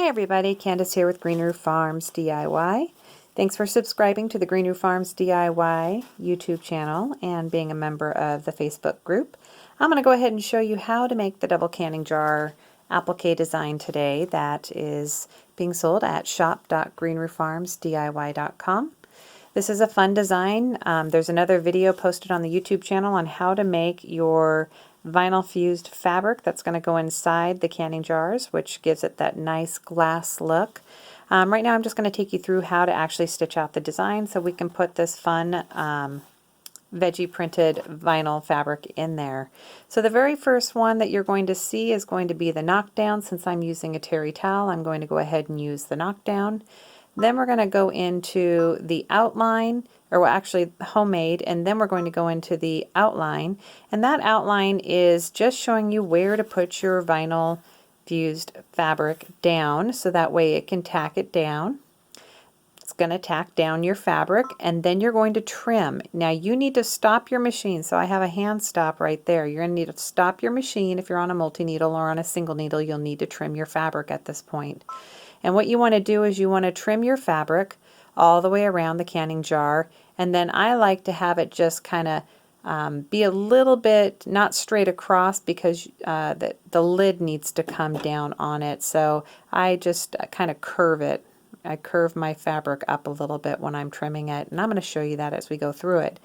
everybody, Candace here with Green Roof Farms DIY. Thanks for subscribing to the Green Roof Farms DIY YouTube channel and being a member of the Facebook group. I'm going to go ahead and show you how to make the double canning jar applique design today that is being sold at shop.greenrooffarmsdiy.com. This is a fun design. There's another video posted on the YouTube channel on how to make your vinyl fused fabric that's going to go inside the canning jars, which gives it that nice glass look. Right now I'm just going to take you through how to actually stitch out the design so we can put this fun veggie printed vinyl fabric in there. So the very first one that you're going to see is going to be the knockdown. Since I'm using a terry towel, I'm going to go ahead and use the knockdown. Then we're going to go into the outline, or well, actually homemade, and then we're going to go into the outline. And that outline is just showing you where to put your vinyl fused fabric down, so that way it can tack it down. It's going to tack down your fabric, and then you're going to trim. Now you need to stop your machine. So I have a hand stop right there. You're going to need to stop your machine. If you're on a multi-needle or on a single needle, you'll need to trim your fabric at this point. And what you want to do is you want to trim your fabric all the way around the canning jar, and then I like to have it just kind of be a little bit not straight across, because the lid needs to come down on it. So I just kind of curve it. I curve my fabric up a little bit when I'm trimming it, and I'm going to show you that as we go through it.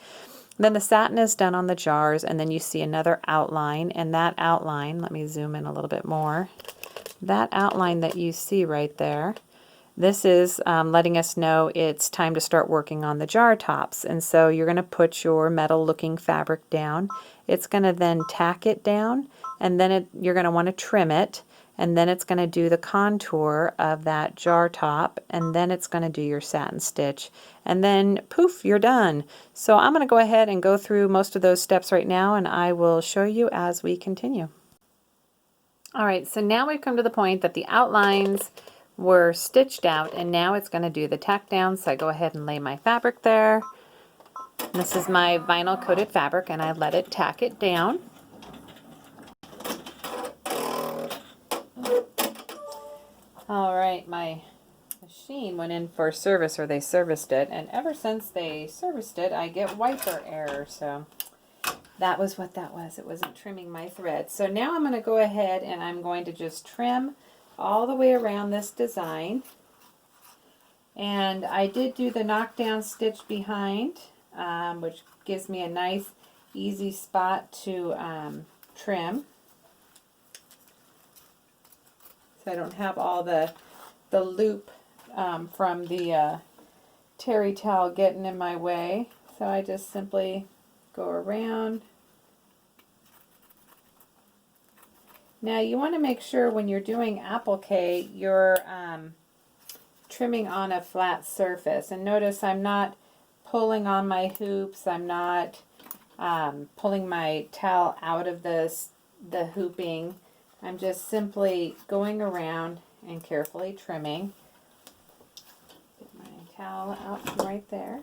Then the satin is done on the jars, and then you see another outline, and that outline, let me zoom in a little bit more. That outline that you see right there, this is letting us know it's time to start working on the jar tops. And so you're going to put your metal looking fabric down. It's going to then tack it down, and then you're going to want to trim it, and then it's going to do the contour of that jar top, and then it's going to do your satin stitch, and then poof, you're done. So I'm going to go ahead and go through most of those steps right now, and I will show you as we continue. Alright, so now we've come to the point that the outlines were stitched out, and now it's going to do the tack down. So I go ahead and lay my fabric there. This is my vinyl coated fabric, and I let it tack it down. Alright, my machine went in for service, or they serviced it, and ever since they serviced it I get wiper error, so that was what that was. It wasn't trimming my thread. So now I'm going to go ahead and I'm going to just trim all the way around this design. And I did do the knockdown stitch behind, which gives me a nice easy spot to trim. So I don't have all the loop from the terry towel getting in my way. So I just simply go around. Now you want to make sure when you're doing applique you're trimming on a flat surface. And notice I'm not pulling on my hoops. I'm not pulling my towel out of the hooping. I'm just simply going around and carefully trimming. Get my towel out from right there.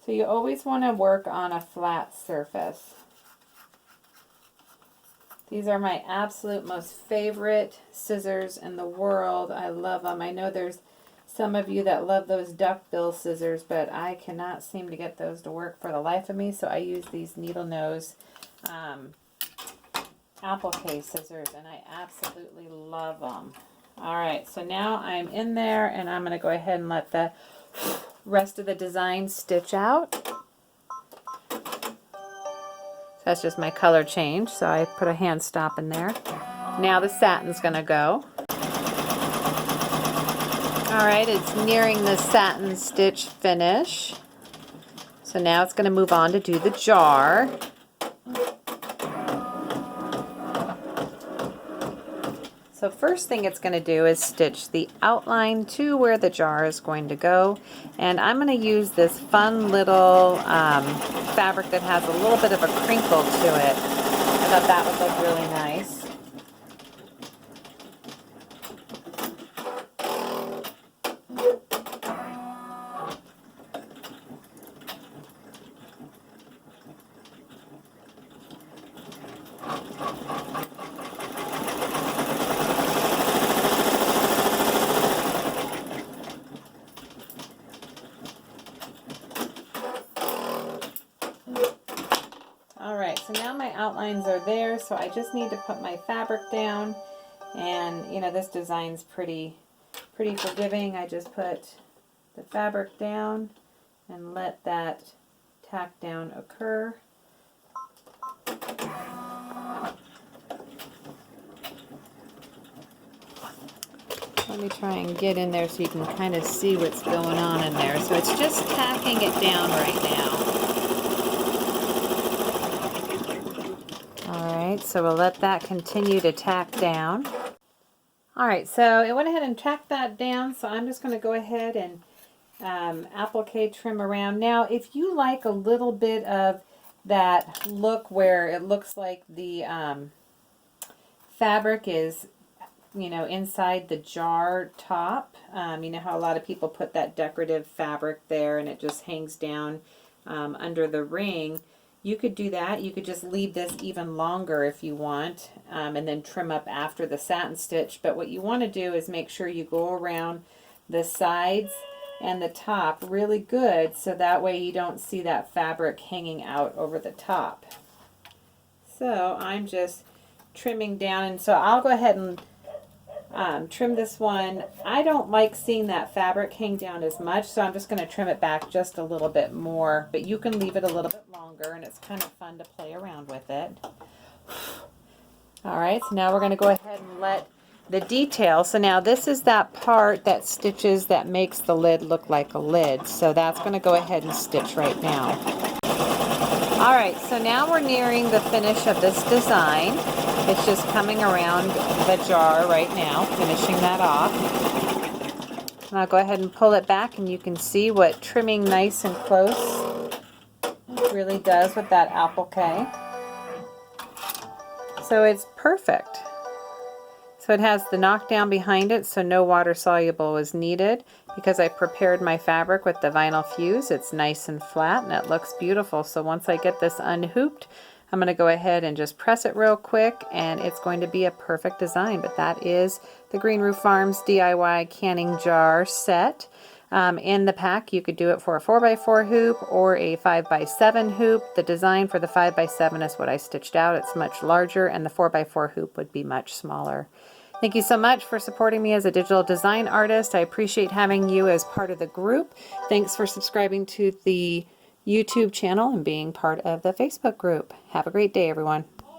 So you always want to work on a flat surface. These are my absolute most favorite scissors in the world. I love them. I know there's some of you that love those duckbill scissors, but I cannot seem to get those to work for the life of me, so I use these needle nose applique scissors, and I absolutely love them. Alright, so now I'm in there, and I'm going to go ahead and let the rest of the design stitch out. So that's just my color change, so I put a hand stop in there. Now the satin's going to go. Alright, it's nearing the satin stitch finish. So now it's going to move on to do the jar. So first thing it's going to do is stitch the outline to where the jar is going to go. And I'm going to use this fun little fabric that has a little bit of a crinkle to it. I thought that would look really nice. outlines are there, so I just need to put my fabric down. And you know, this design's pretty forgiving. I just put the fabric down and let that tack down occur. Let me try and get in there so you can kind of see what's going on in there. So it's just tacking it down right now. Alright, so we'll let that continue to tack down. Alright, so it went ahead and tacked that down, so I'm just going to go ahead and applique trim around. Now, if you like a little bit of that look where it looks like the fabric is, you know, inside the jar top, you know how a lot of people put that decorative fabric there and it just hangs down under the ring. You could do that. You could just leave this even longer if you want, and then trim up after the satin stitch. But what you want to do is make sure you go around the sides and the top really good, so that way you don't see that fabric hanging out over the top. So I'm just trimming down, and so I'll go ahead and trim this one. I don't like seeing that fabric hang down as much, so I'm just going to trim it back just a little bit more, but you can leave it a little bit longer, and it's kind of fun to play around with it. Alright, so now we're going to go ahead and let the detail, so now this is that part that stitches that makes the lid look like a lid, so that's going to go ahead and stitch right now. Alright, so now we're nearing the finish of this design. It's just coming around the jar right now, finishing that off. And I'll go ahead and pull it back, and you can see what trimming nice and close really does with that applique. So it's perfect. So it has the knockdown behind it, so no water soluble was needed. Because I prepared my fabric with the vinyl fuse, it's nice and flat and it looks beautiful. So once I get this unhooped, I'm going to go ahead and just press it real quick, and it's going to be a perfect design. But that is the Green Roof Farms DIY canning jar set. In the pack, you could do it for a 4x4 hoop or a 5x7 hoop. The design for the 5x7 is what I stitched out. It's much larger, and the 4x4 hoop would be much smaller. Thank you so much for supporting me as a digital design artist. I appreciate having you as part of the group. Thanks for subscribing to the YouTube channel and being part of the Facebook group. Have a great day, everyone.